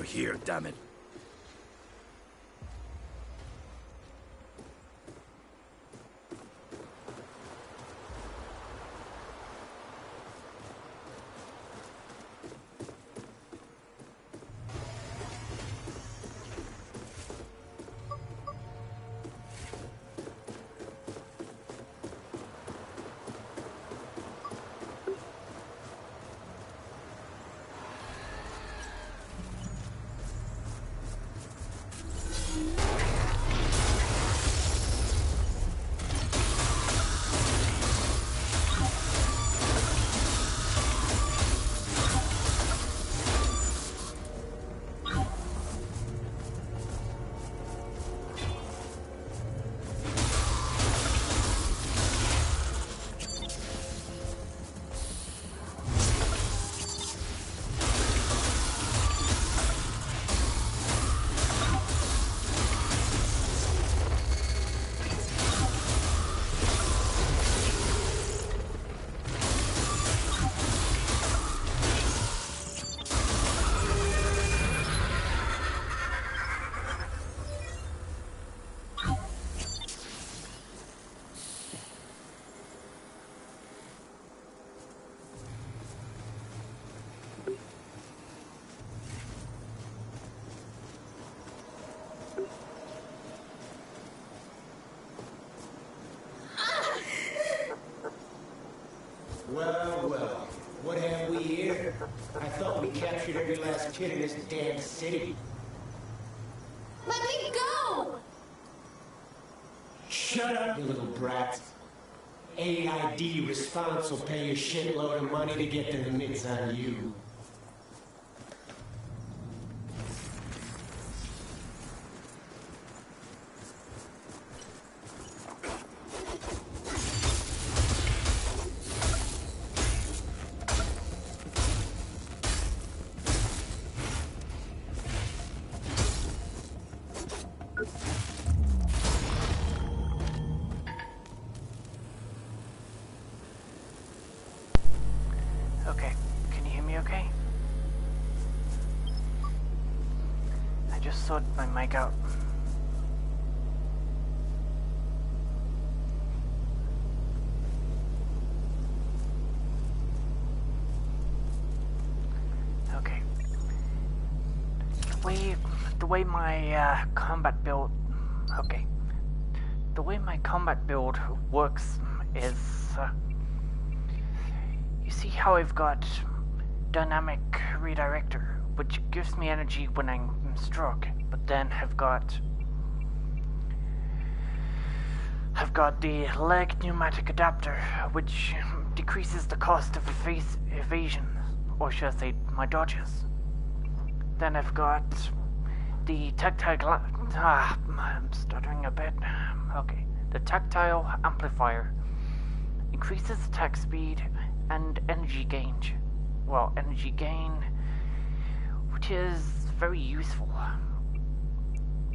over here, damn it. Well, well, what have we here? I thought we captured every last kid in this damn city. Let me go! Shut up, you little brat. AID response will pay you a shitload of money to get their mitts on you. Okay, can you hear me okay? I just sorted my mic out. Okay. The way my combat build... Okay. The way my combat build works is... You see how I've got dynamic redirector, which gives me energy when I'm struck, but then I've got the leg pneumatic adapter, which decreases the cost of evasion, or should I say my dodges. Then I've got the tactile I'm stuttering a bit. Okay, the tactile amplifier increases attack speed and energy gain. Well, energy gain, which is very useful.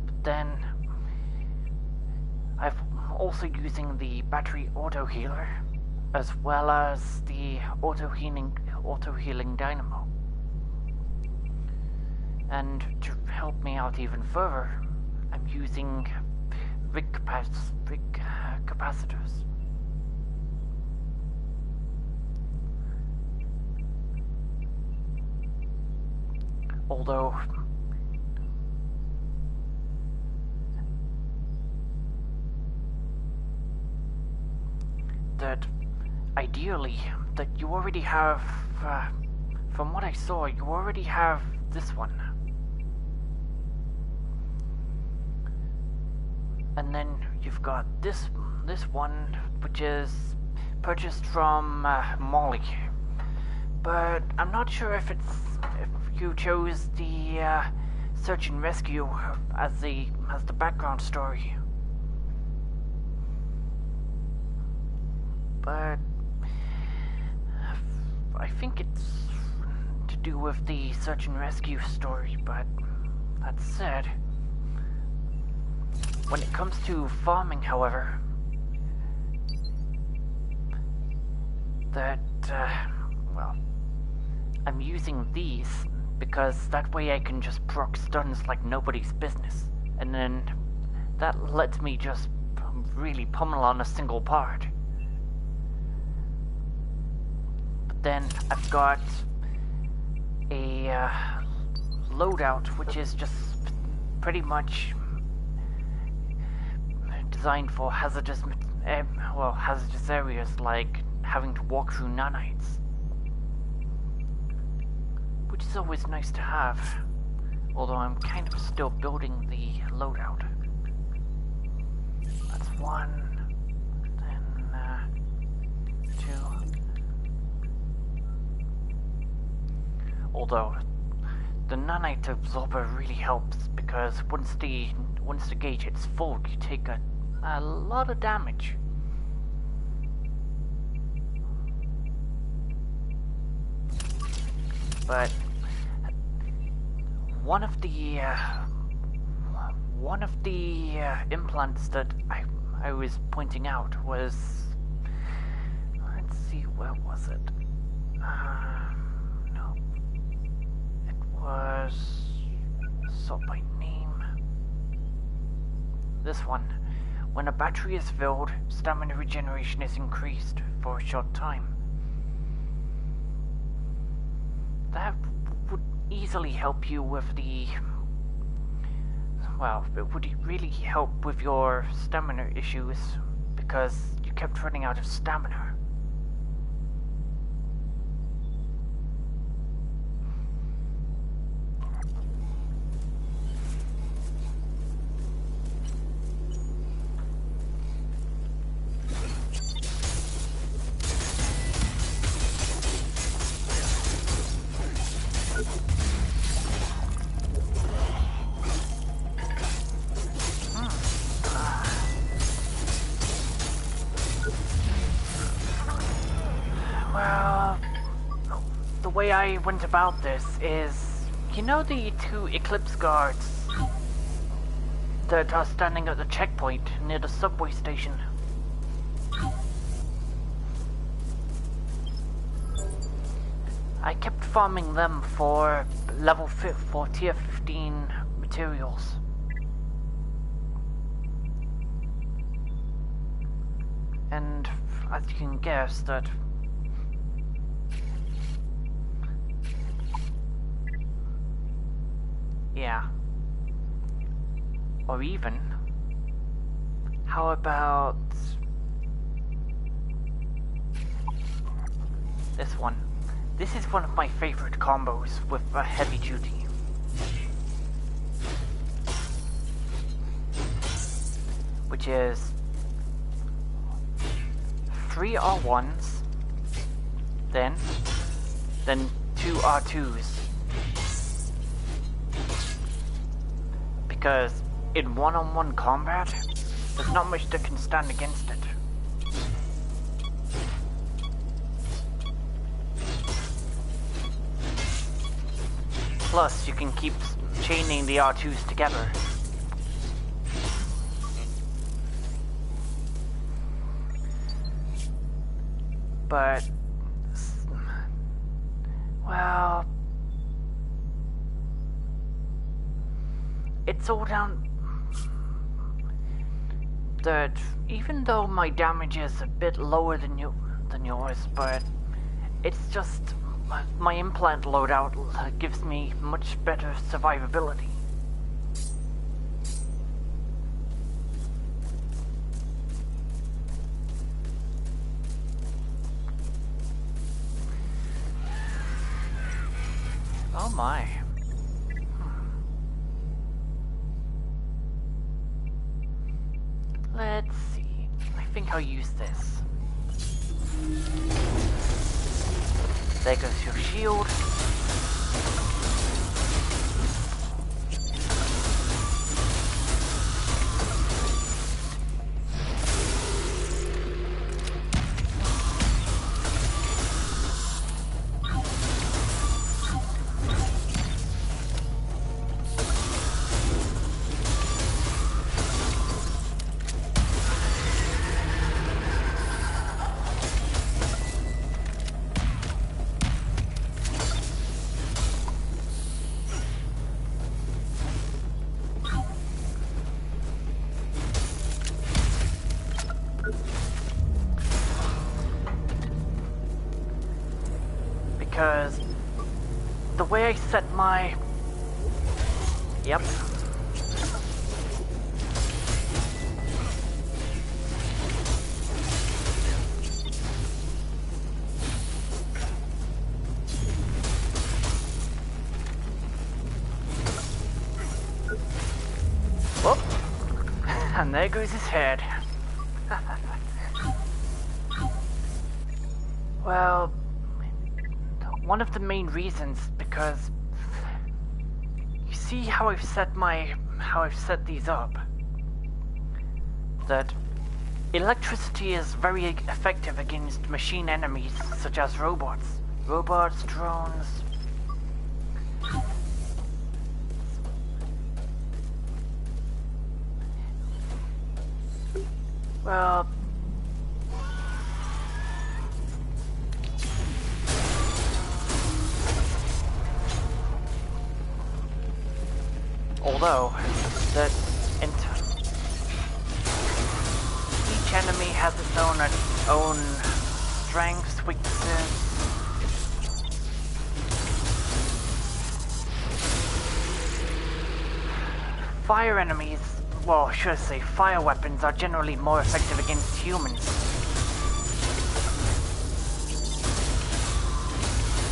But then I'm also using the battery auto healer, as well as the auto healing dynamo. And to help me out even further, I'm using rig capacitors. Although that ideally that you already have, from what I saw, you already have this one. And then you've got this one, which is purchased from Molly. But I'm not sure if you chose the search and rescue as the background story. But I think it's to do with the search and rescue story, but that said, when it comes to farming, however, well, I'm using these because that way I can just proc stuns like nobody's business, and then that lets me just really pummel on a single part. But then I've got a loadout which is just pretty much designed for hazardous areas like having to walk through nanites, which is always nice to have, although I'm kind of still building the loadout. That's one, then two. Although the nanite absorber really helps, because once the gauge hits full, you take a lot of damage. But one of the implants that I was pointing out was, let's see, where was it? No, it was sort by name. This one. When a battery is filled, stamina regeneration is increased for a short time. That would easily help you with the... well, it would really help with your stamina issues, because you kept running out of stamina. Well, the way I went about this is, you know the two Eclipse guards that are standing at the checkpoint near the subway station? I kept farming them for for tier 15 materials. And as you can guess, that yeah. Or even, how about this one? This is one of my favorite combos with a heavy duty. Which is 3 R1s, then 2 R2s. Because in one-on-one combat, there's not much that can stand against it. Plus, you can keep chaining the R2s together. But, well, it's all down that even though my damage is a bit lower than yours, but it's just my implant loadout gives me much better survivability. Oh my. Let's see. I think I'll use this. There goes your shield. because the way I set my... Yep. Whoop. And there goes his head. Well, one of the main reasons, because you see how I've set these up, that electricity is very effective against machine enemies such as robots, drones. Well, although that each enemy has its own strengths, weaknesses. Fire enemies, well, should I say, fire weapons are generally more effective against humans.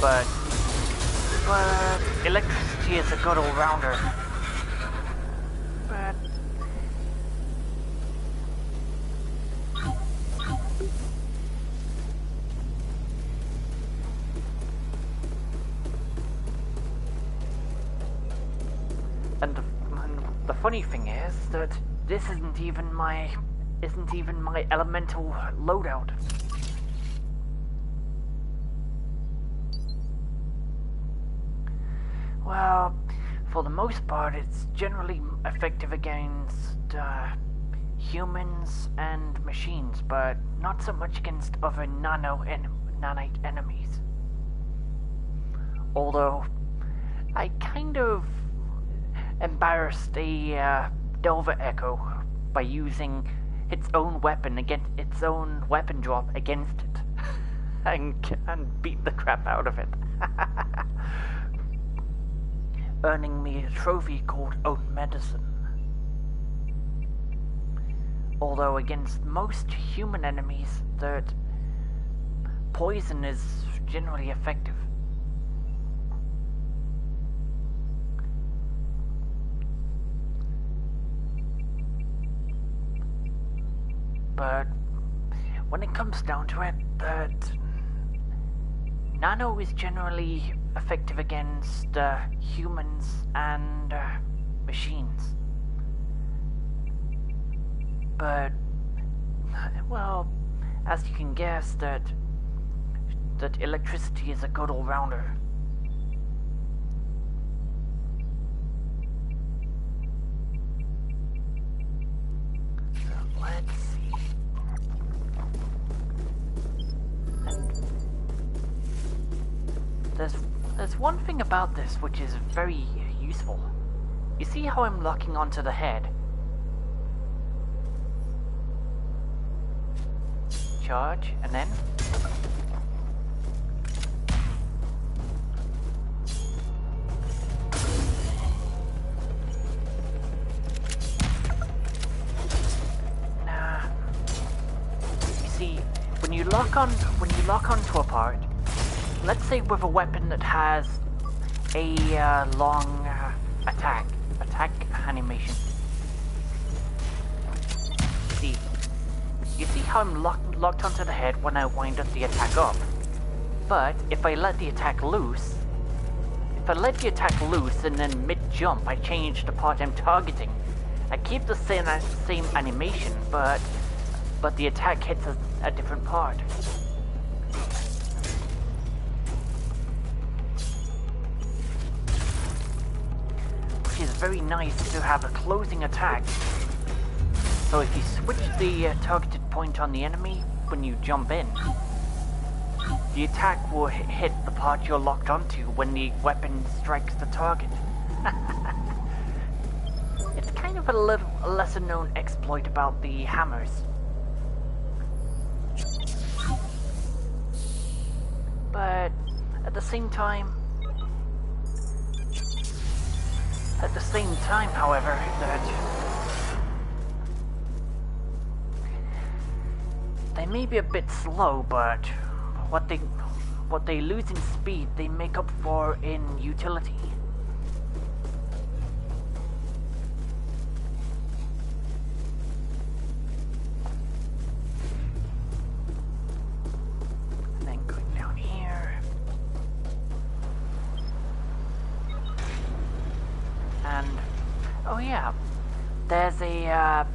But electricity is a good all-rounder. But and the funny thing is that this isn't even my elemental loadout. Well, for the most part, it's generally effective against humans and machines, but not so much against other nanite enemies. Although, I kind of embarrassed a Delver Echo by using its own weapon drop against it, and beat the crap out of it. Earning me a trophy called Oat Medicine. Although against most human enemies, that poison is generally effective. But when it comes down to it, that Nano is generally effective against humans and machines. But, well, as you can guess, that electricity is a good all-rounder. So let's see. There's one thing about this which is very useful. You see how I'm locking onto the head? Charge, and then... Nah. You see, when you lock onto a part, let's say with a weapon that has a long attack animation. See, you see how I'm locked onto the head when I wind up the attack up. But if I let the attack loose, and then mid-jump I change the part I'm targeting, I keep the same animation, but the attack hits a different part. Which is very nice to have a closing attack. So if you switch the targeted point on the enemy when you jump in, the attack will hit the part you're locked onto when the weapon strikes the target. It's kind of a lesser known exploit about the hammers. But At the same time, however, that they may be a bit slow, but what they lose in speed, they make up for in utility. And then going down here. And, oh yeah, there's a,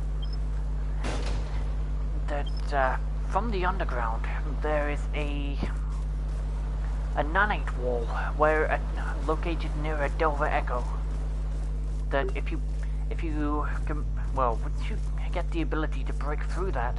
from the underground, there is a nanite wall where located near a Delver Echo. That if you can, well, once you get the ability to break through that.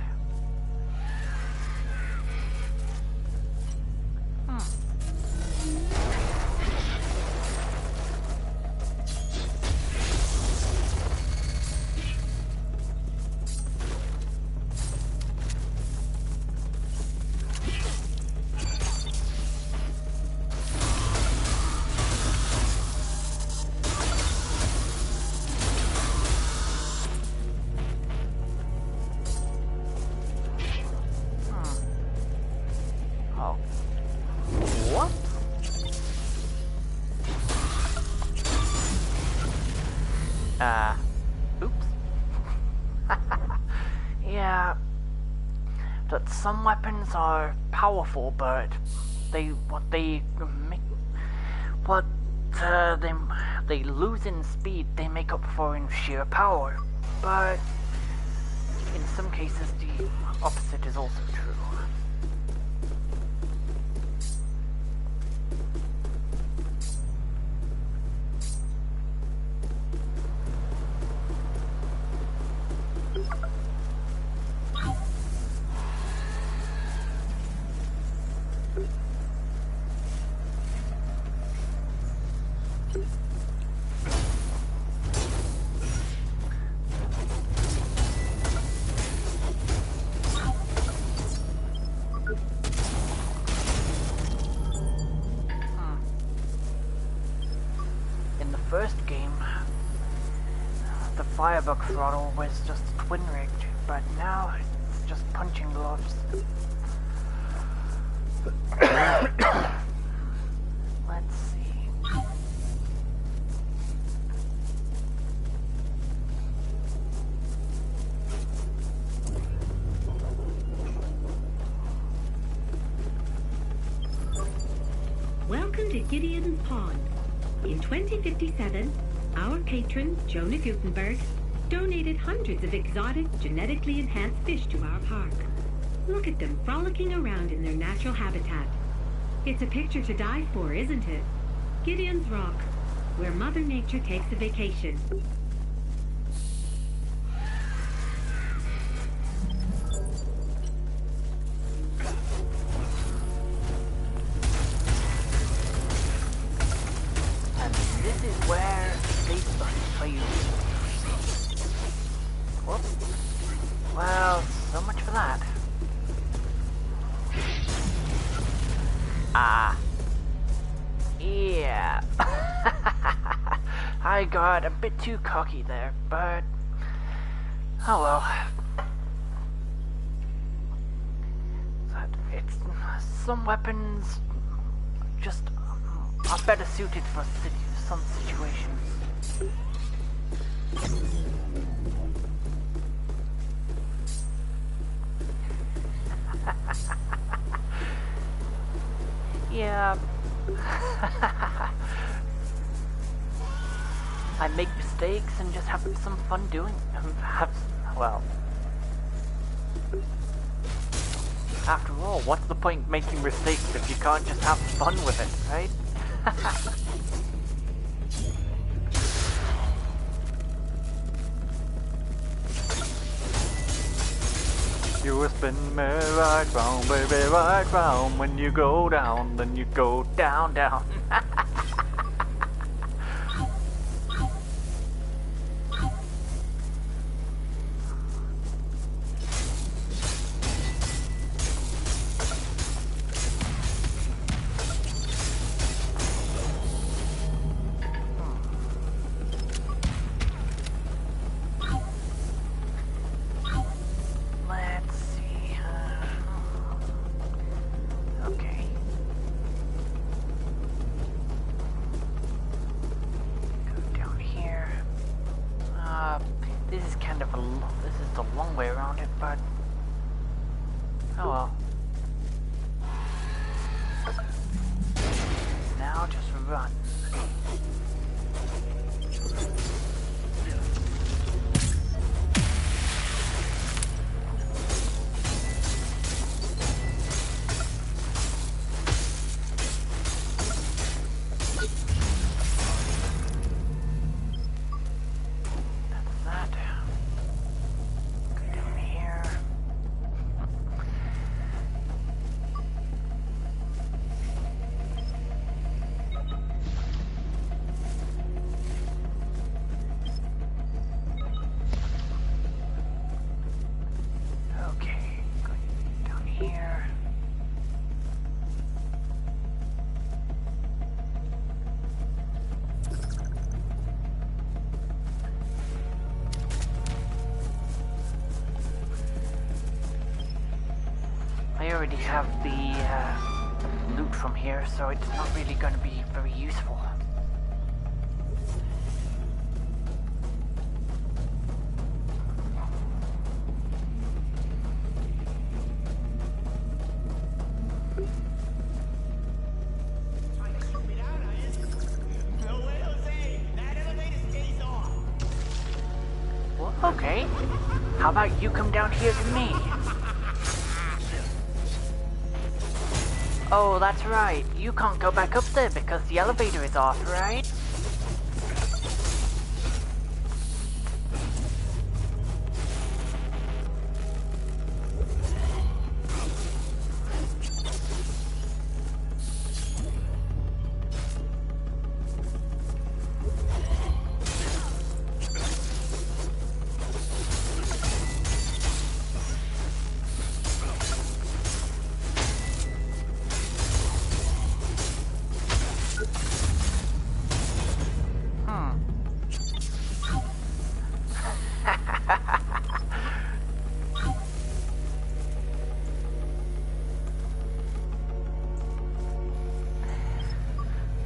Oops. Yeah, that some weapons are powerful, but they lose in speed, they make up for in sheer power. But in some cases, the opposite is also true. First game, the Firebug throttle was just twin rigged, but now it's just punching gloves. Let's see. Welcome to Gideon's Pond. In 2057, our patron, Jonah Gutenberg, donated hundreds of exotic, genetically enhanced fish to our park. Look at them frolicking around in their natural habitat. It's a picture to die for, isn't it? Gideon's Rock, where Mother Nature takes a vacation. Well, so much for that. Yeah. I got a bit too cocky there, but oh well. It's some weapons just are better suited for some situations. Yeah. I make mistakes and just have some fun doing them. Well, after all, what's the point making mistakes if you can't just have fun with it, right? You will spin me right round, baby, right round. When you go down, then you go down, down. kind of this is the long way around it, but oh well. Now just run. I already have the loot from here, so it's not really going to be very useful. Well, okay. How about you come down here to me? Oh, that's right. You can't go back up there because the elevator is off, right?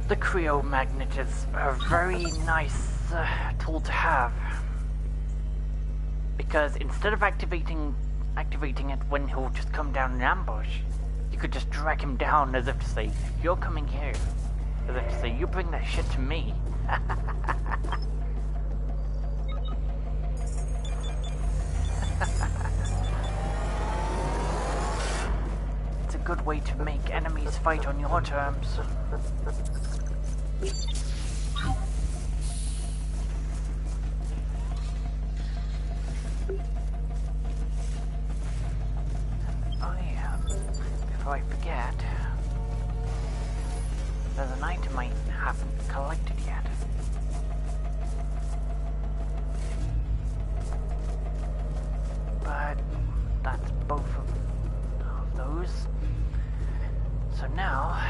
The Creo magnet is a very nice tool to have, because instead of activating it when he'll just come down in ambush, you could just drag him down as if to say, you're coming here, as if to say, you bring that shit to me. It's a good way to make enemies fight on your terms. Oh yeah, before I forget, there's an item I haven't collected yet. But that's both of those. So now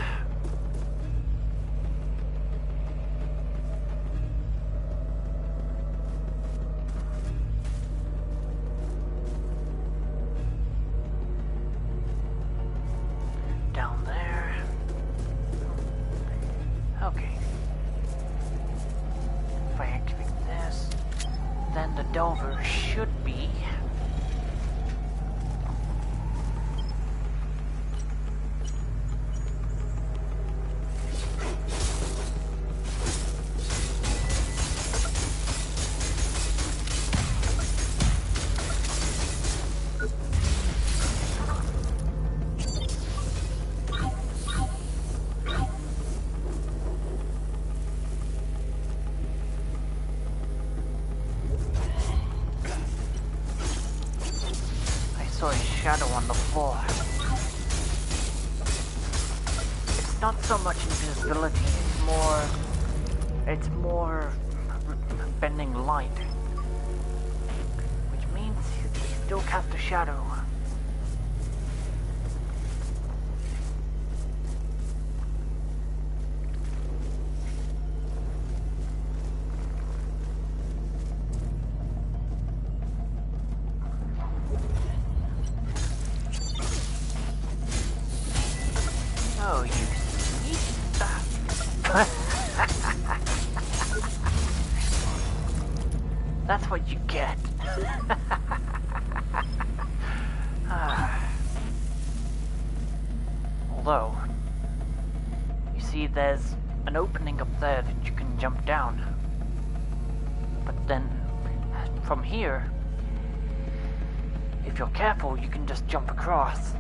down there. Okay. If I activate this, then the Delver should be a shadow on the floor. It's not so much invisibility, it's more bending light, which means he still cast a shadow. Oh, you sneaky stuff. That's what you get. Although, you see there's an opening up there that you can jump down. But then, from here, if you're careful, you can just jump across.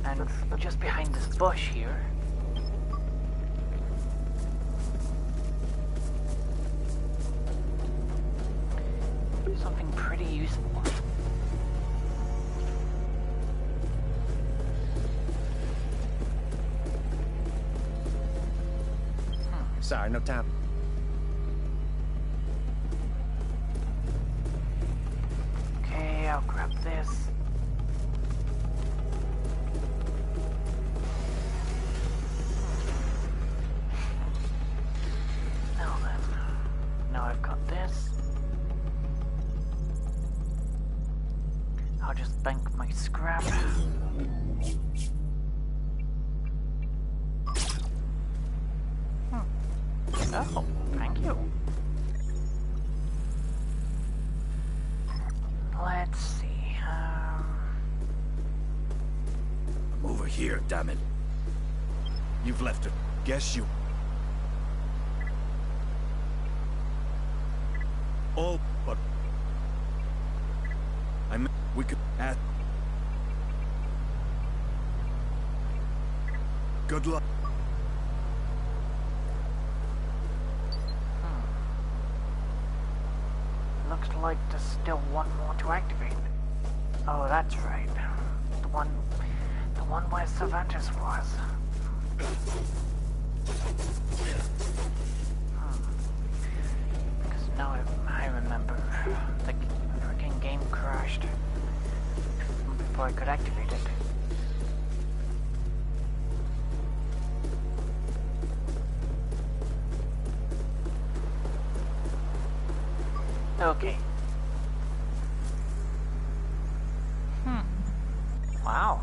And just behind this bush here, something pretty useful. Sorry, no time. Okay, I'll grab this. Now then, now I've got this. I'll just bank my scrap. Oh, thank you. Let's see. I'm over here, damn it. You've left her. Guess you. All but. We could ask. Good luck. Looks like there's still one more to activate. Oh, that's right. The one where Cervantes was. Because now I remember the freaking game crashed before I could activate it. Okay. Wow.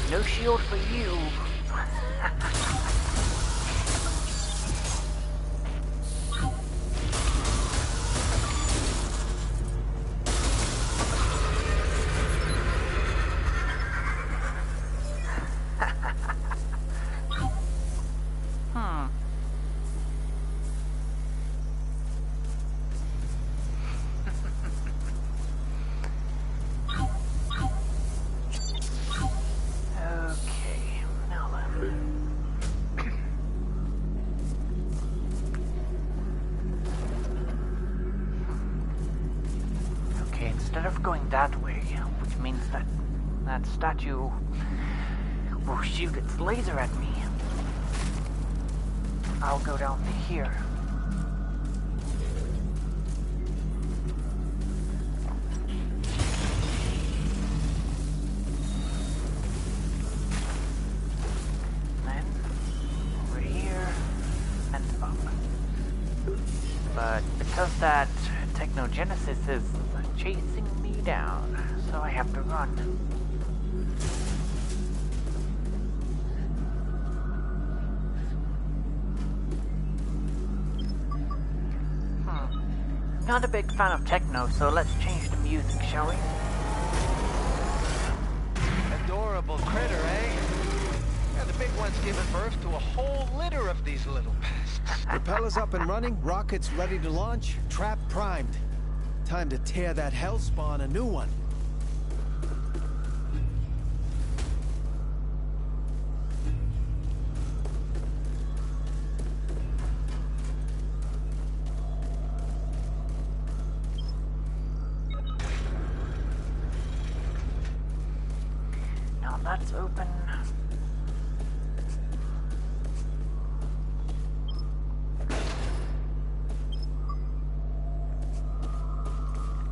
No shield for you. Instead of going that way, which means that that statue will shoot its laser at me, I'll go down here. Then, over here, and up. But because that Technogenesis is chasing me down, so I have to run. Not a big fan of techno, so let's change the music, shall we? Adorable critter, eh? Yeah, the big one's given birth to a whole litter of these little pests. Propellers up and running, rockets ready to launch, trap primed. Time to tear that hellspawn a new one. now that's open.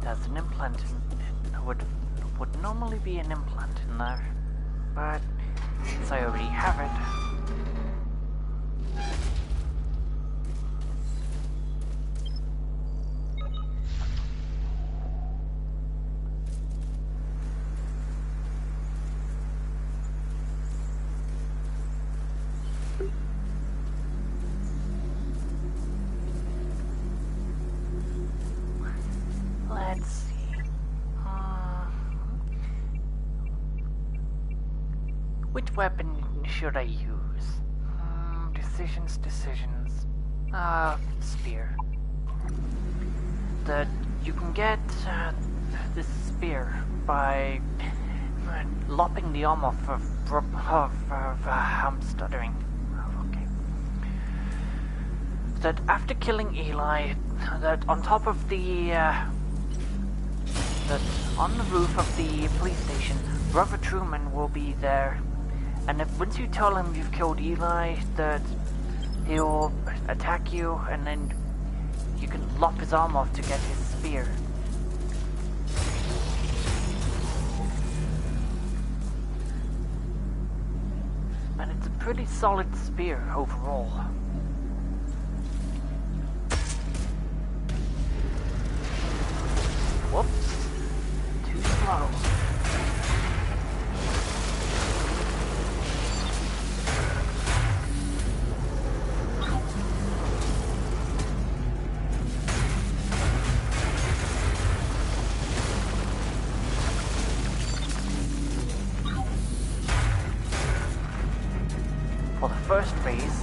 There's an implant would normally be an implant in there, but since I already have it. Let's see. Which weapon should I use? Decisions. Spear. You can get this spear by lopping the arm off of I'm stuttering. Okay. That after killing Eli, that on top of the that on the roof of the police station, Brother Truman will be there, and once you tell him you've killed Eli, that he'll attack you, and then you can lop his arm off to get his spear. And it's a pretty solid spear overall. Whoops. Too slow. For the first phase,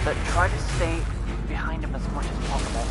but try to stay behind him as much as possible.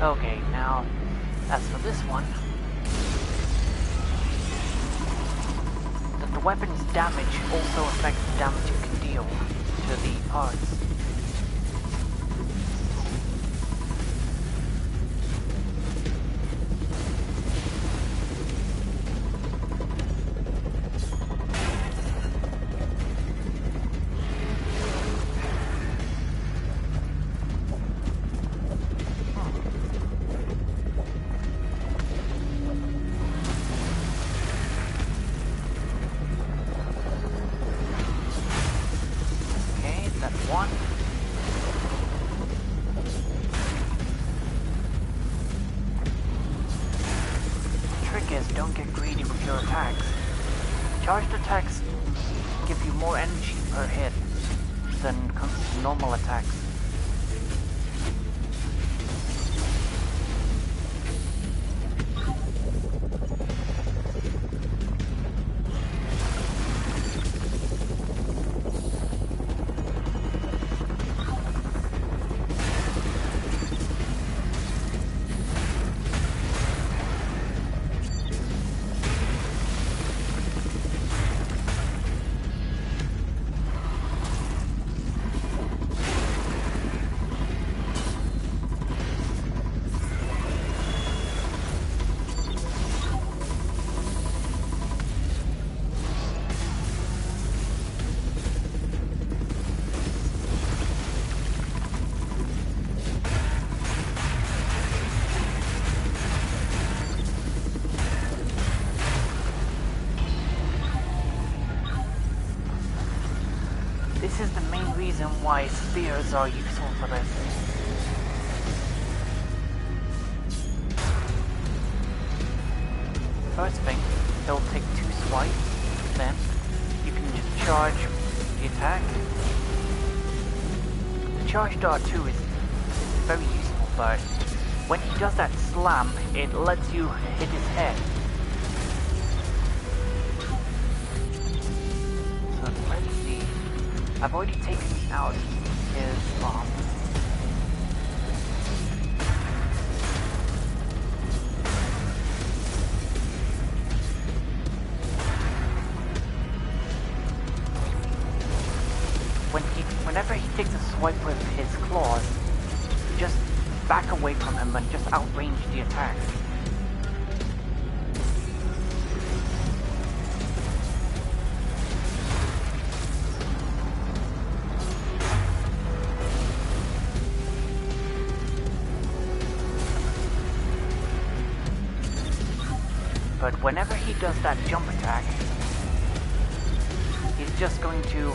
Okay, now, as for this one, that the weapon's damage also affects the damage you can deal to the parts. One. The trick is, don't get greedy with your attacks. Charged attacks give you more energy per hit than normal attacks. reason why spears are useful for this. First thing, he'll take 2 swipes, then you can just charge the attack. The charge dart too is very useful, but when he does that slam, it lets you hit his head. So let's see. I've already taken out his bomb. Whenever he takes a swipe with his claws, just back away from him and just outrange the attack. But whenever he does that jump attack, he's just going to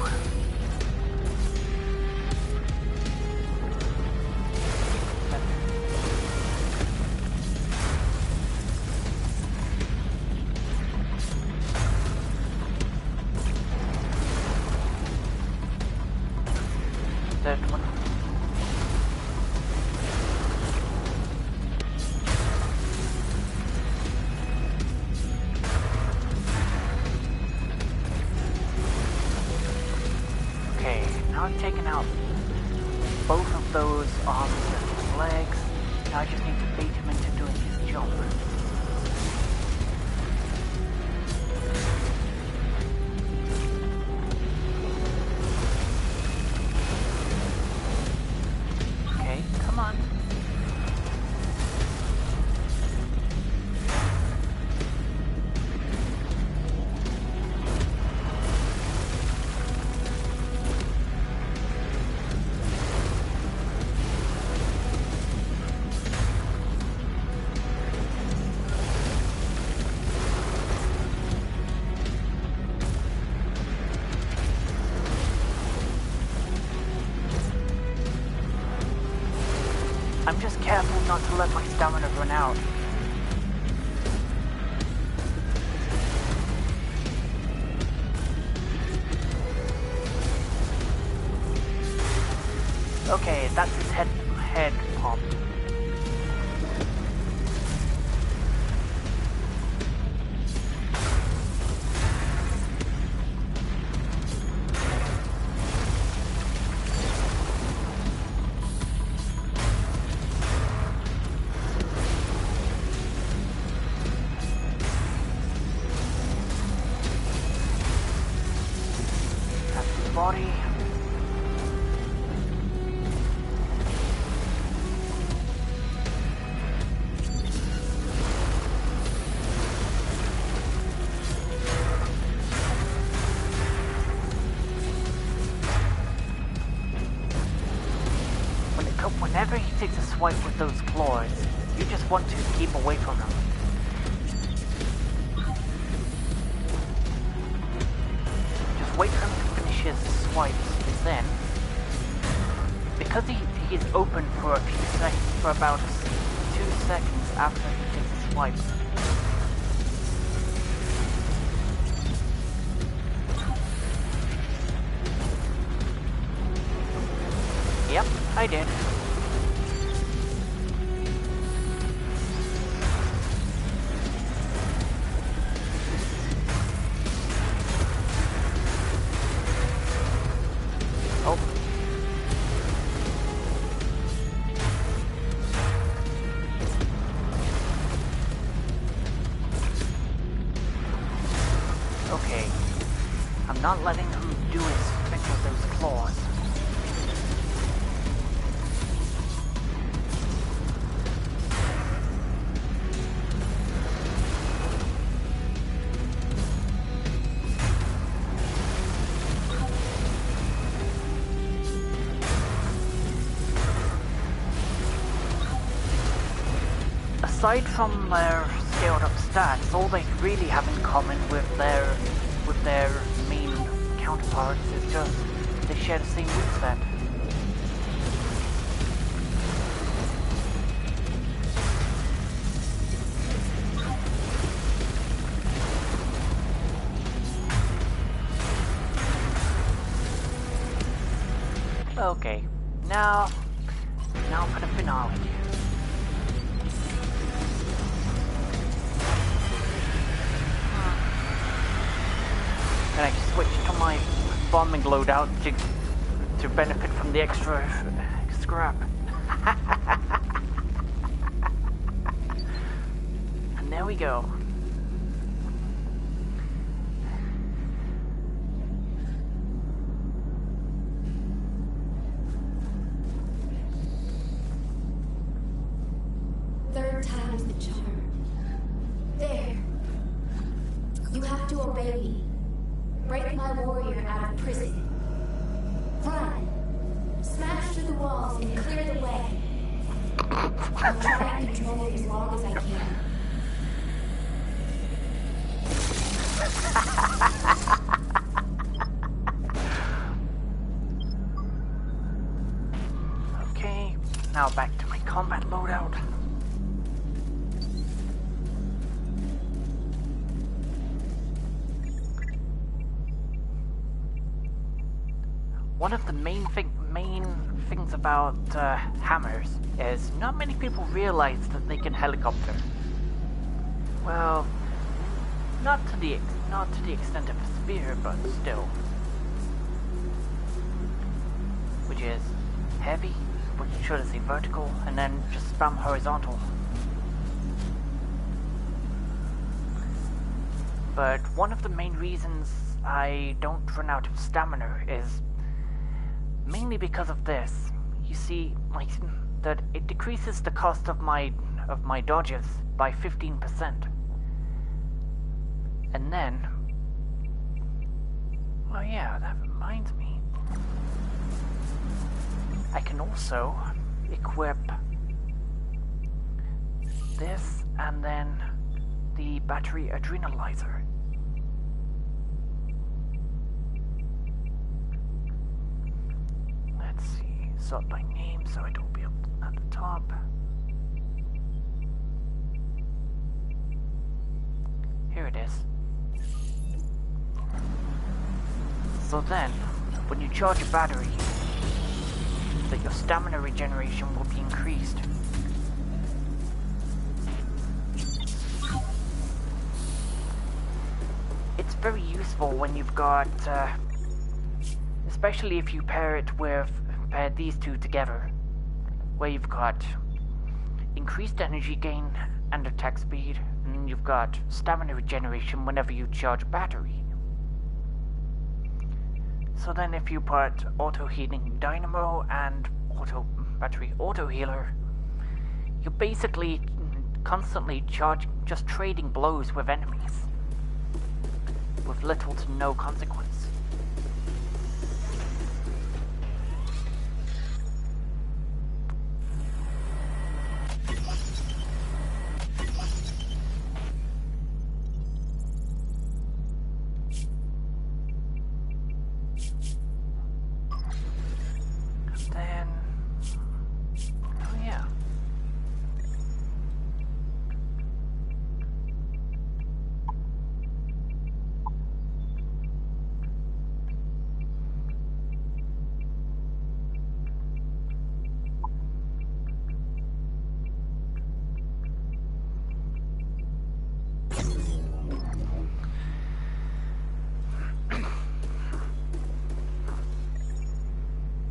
I've taken out both of those arms and legs. Now I just need to bait him into doing his jump. Okay, come on. I'm just careful not to let my stamina run out. Okay, that's his head pop. Body. Whenever he takes a swipe with those claws, you just want to keep away from him. Just wait for him to finish his swipes, and then, because he is open for a few seconds, for about 2 seconds after he takes a swipe. Yep, I did. Oh. Okay. I'm not letting him do his trick with those claws. Aside from their scaled up stats, all they really have in common with their main counterparts is just they share the same moveset. Okay, now for the finale. And I switched to my bombing loadout to benefit from the extra scrap. And there we go. Third time's the charm. There. You have to obey me. Break my warrior out of prison. Run. Smash through the walls and clear the way. I'll try and control it as long as I can. Okay, now back to my combat loadout. One of the main things about hammers is not many people realize that they can helicopter. Well, not to the extent of a spear, but still. Which is heavy, which should I say vertical, and then just spam horizontal. But one of the main reasons I don't run out of stamina is mainly because of this. You see, like, that it decreases the cost of my dodges by 15%. And then, oh yeah, that reminds me. I can also equip this and then the battery adrenalizer. Let's see, sort by name so it will be up at the top. Here it is. So then, when you charge a battery, that your stamina regeneration will be increased. It's very useful when you've got, especially if you pair these two together, where you've got increased energy gain and attack speed, and you've got stamina regeneration whenever you charge a battery. So then if you put auto healing dynamo and battery auto healer, you're basically constantly just trading blows with enemies with little to no consequence.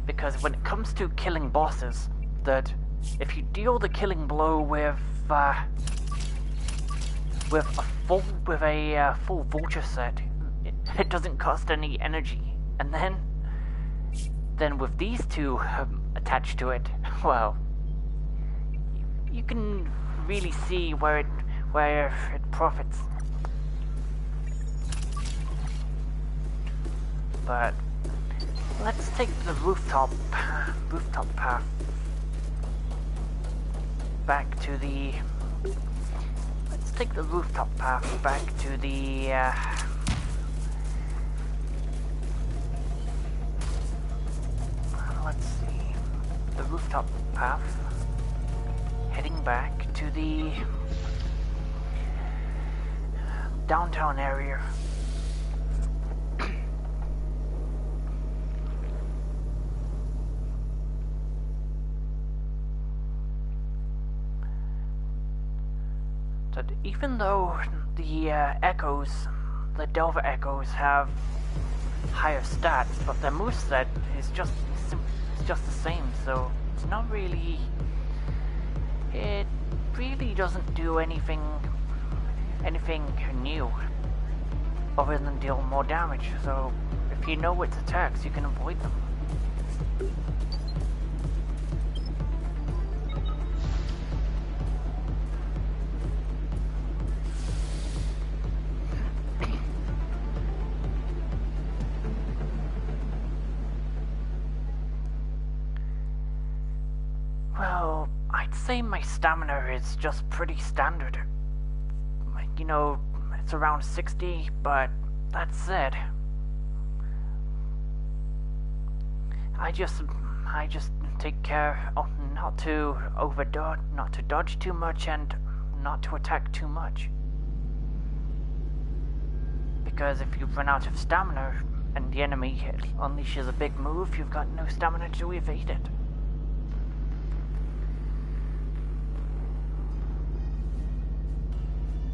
Because when it comes to killing bosses, that if you deal the killing blow with a full vulture set, it doesn't cost any energy, and then with these two attached to it, well, you can really see where it profits. But let's take the rooftop path back to the. Let's take the rooftop path back to the. rooftop path, heading back to the downtown area. That even though the echoes, the Delver echoes, have higher stats, but their moveset is just the same, so it's not really. It really doesn't do anything new, other than deal more damage. So if you know its attacks, you can avoid them. Well, I'd say my stamina is just pretty standard. You know, it's around 60, but that said, I just take care of not to overdodge, not to dodge too much, and not to attack too much. Because if you run out of stamina and the enemy unleashes a big move, you've got no stamina to evade it.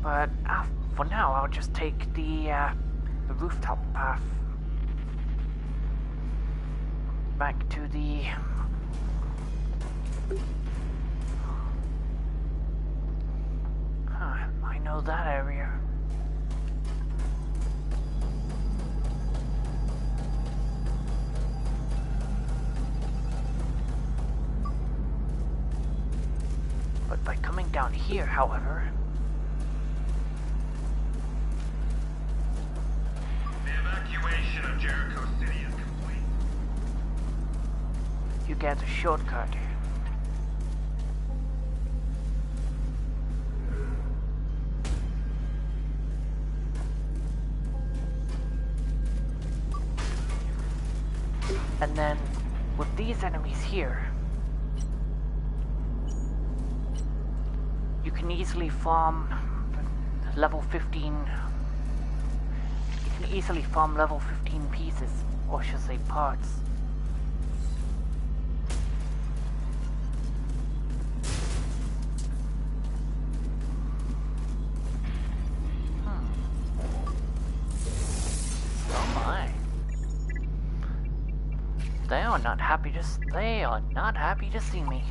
But for now, I'll just take the rooftop path back to the I know that area. But by coming down here, however, of Jericho City is complete. you get a shortcut. And then, with these enemies here, you can easily farm level 15. You can easily farm level 15 pieces, or should I say parts. Oh my. They are not happy to see me.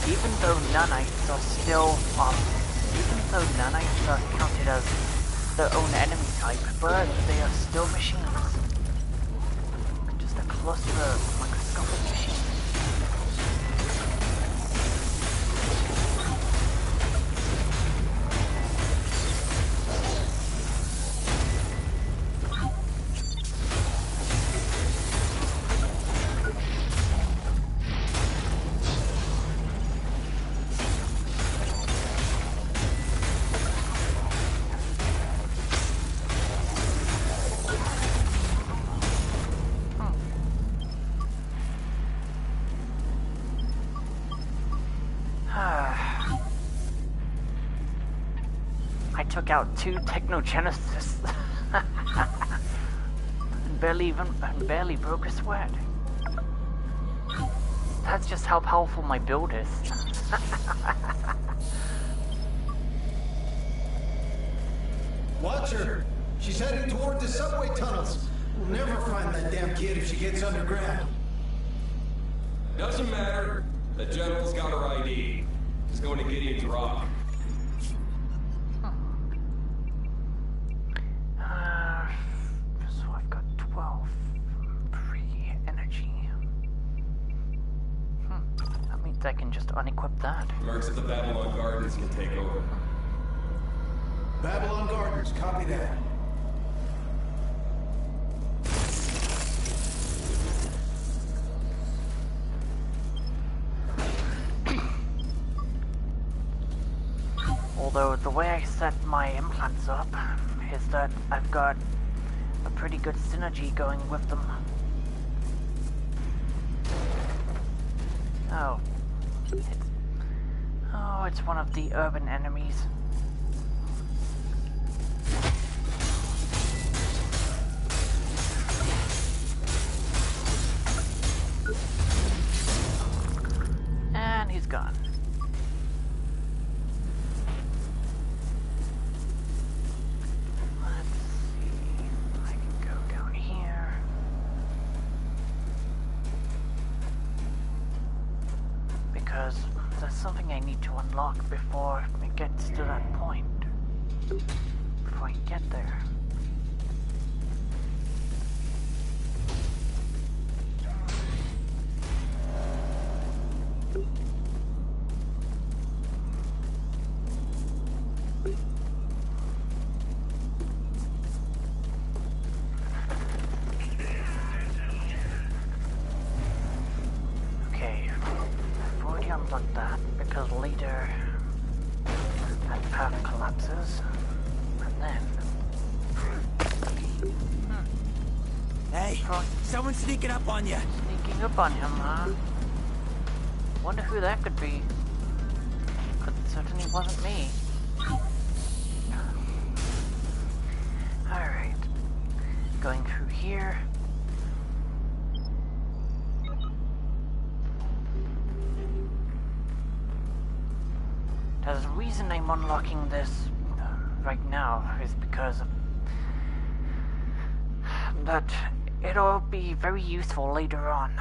Even though nanites are still counted as their own enemy type, but they are still machines. Just a cluster of microscopic machines. I took out 2 Technogenesis and barely broke a sweat. That's just how powerful my build is. Watch her! She's heading toward the subway tunnels. We'll never find that damn kid if she gets underground. Doesn't matter. The general's got her ID. He's going to Gideon's Rock. So I've got 12 free energy. That means I can just unequip that. Mercs at the Babylon Gardens can take over. Babylon Gardens, copy that. Although the way I set my implants up is that I've got a pretty good synergy going with them. Oh. It's one of the urban enemies. And he's gone. Let's see. I can go down here. Because there's something I need to unlock before it gets to that point. Before I get there. Unlock that, because later that path collapses, and then... Hey, someone's sneaking up on you! Sneaking up on him, huh? Wonder who that could be. But it certainly wasn't me. Alright. Going through here. There's a reason I'm unlocking this right now is because of that it'll be very useful later on.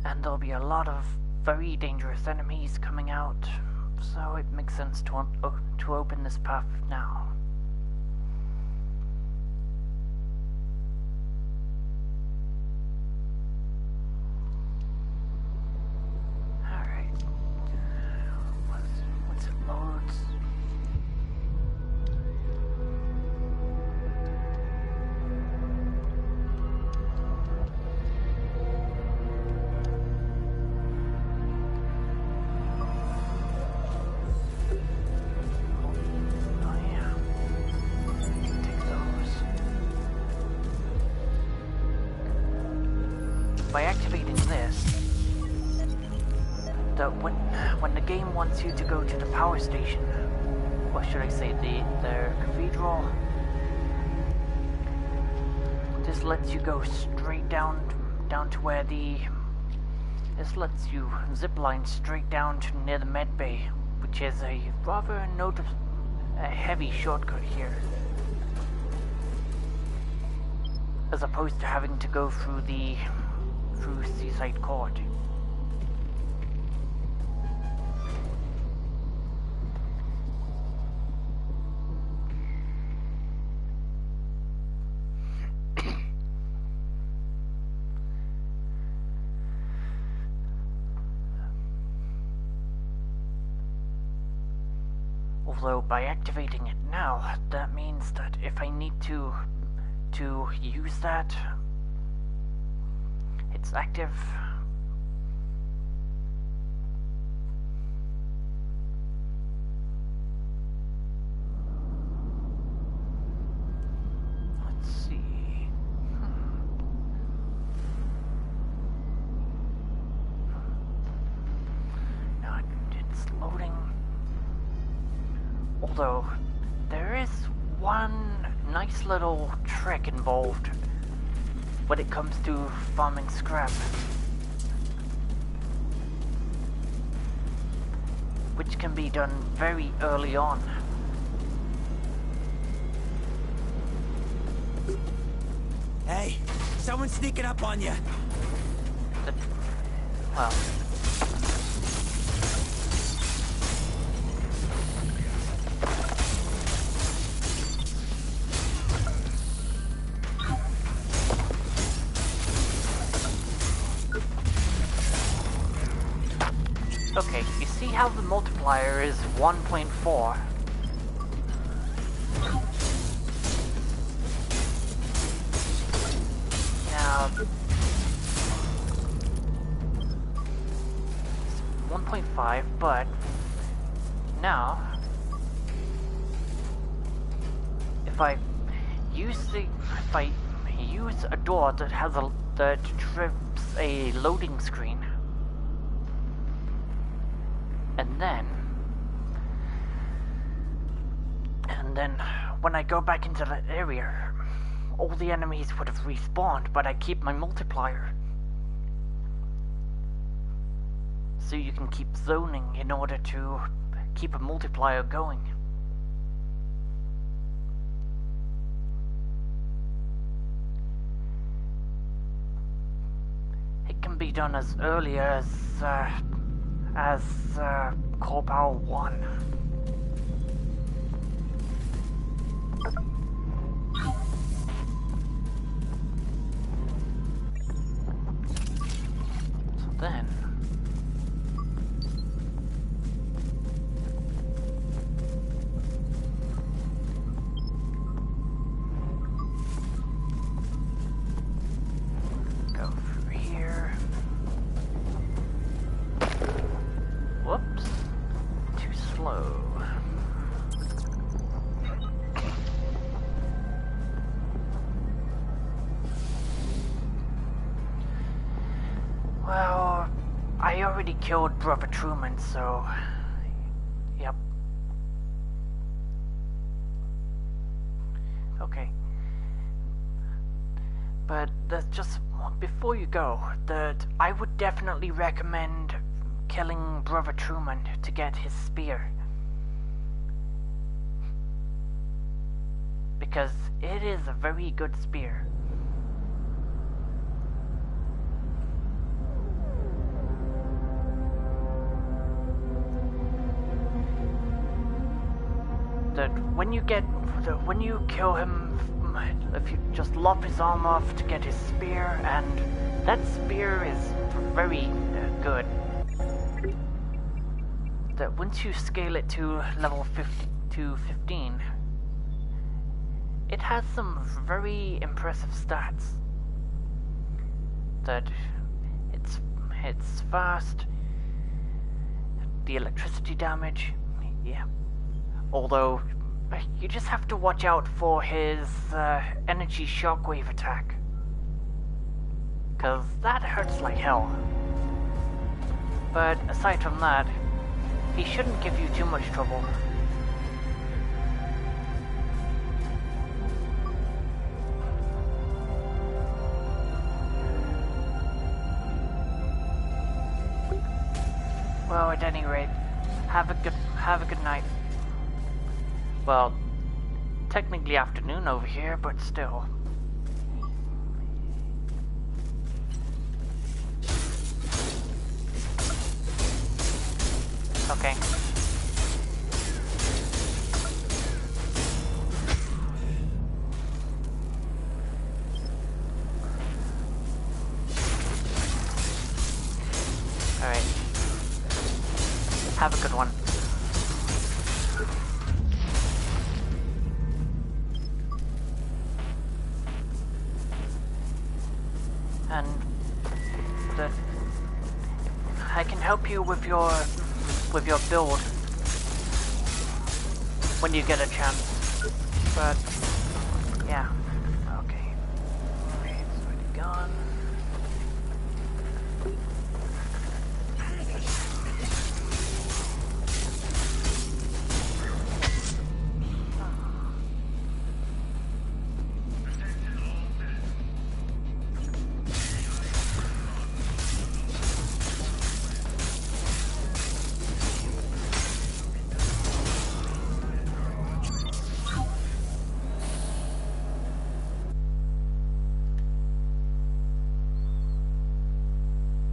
And there'll be a lot of very dangerous enemies coming out, so it makes sense to open this path now. By activating this, when the game wants you to go to the power station, or should I say the cathedral, this lets you go straight down to where this lets you zipline straight down to near the med bay, which is a rather a heavy shortcut here, as opposed to having to go through Seaside Court. Although by activating it now, that means that if I need to use that, it's active. Let's see. Now it's loading. Although there is one nice little trick involved when it comes to farming scrap, which can be done very early on. Hey, someone's sneaking up on you! Well... Okay, you see how the multiplier is 1.4? Now... 1.5, but... Now... if I use a door that trips a loading screen, and then when I go back into that area, all the enemies would have respawned, but I keep my multiplier. So you can keep zoning in order to keep a multiplier going. It can be done as early as Core Power 1. So then go through here. Whoops, too slow. Well, I already killed Brother Truman, so yep. Okay. But there's just, before you go, that I would definitely recommend killing Brother Truman to get his spear. Because it is a very good spear. That when you kill him, if you just lop his arm off to get his spear, and that spear is very good. That once you scale it to level 15, it has some very impressive stats. That it's fast, the electricity damage, yeah. Although you just have to watch out for his energy shockwave attack, cause that hurts like hell. But aside from that, he shouldn't give you too much trouble. Well, at any rate, have a good night. Well, technically afternoon over here, but still. Okay. Alright. Have a good one. And I can help you with your build when you get a chance, but